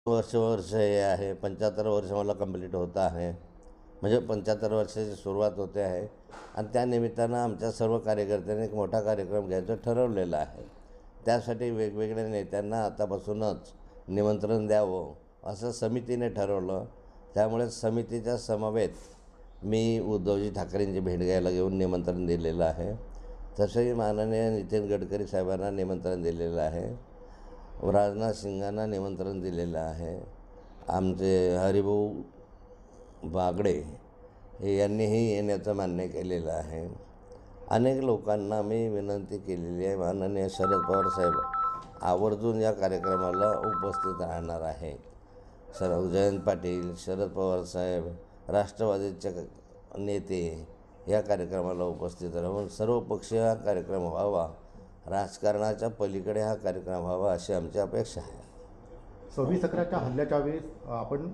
वर्ष हे आहे 75 वर्ष मला कंप्लीट होतं आहे. म्हणजे 75 वर्षाची सुरुवात होते आहे आणि त्या निमित्तानं आमच्या सर्व कार्यकर्त्यांनी एक मोठा कार्यक्रम घ्यायचं ठरवलेलं आहे. त्यासाठी वेगवेगळ्या नेत्यांना आतापासूनच निमंत्रण द्यावं असं समितीने ठरवलं. त्यामुळे समितीच्या समवेत मी उद्धवजी ठाकरेंची भेट घ्यायला घेऊन निमंत्रण दिलेलं आहे. तसंही माननीय नितीन गडकरी साहेबांना निमंत्रण दिलेलं आहे. राजनाथ सिंगांना निमंत्रण दिलेलं आहे. आमचे हरिभाऊ बागडे यांनीही येण्याचं मान्य केलेलं आहे. अनेक लोकांना मी विनंती केलेली आहे. माननीय शरद पवार साहेब आवर्जून या कार्यक्रमाला उपस्थित राहणार आहेत. जयंत पाटील, शरद पवार साहेब, राष्ट्रवादीचे नेते या कार्यक्रमाला उपस्थित राहून सर्वपक्षीय हा कार्यक्रम व्हावा, राजकारणाच्या पलीकडे हा कार्यक्रम व्हावा अशी आमची अपेक्षा आहे. 26/11च्या हल्ल्याच्या वेळेस आपण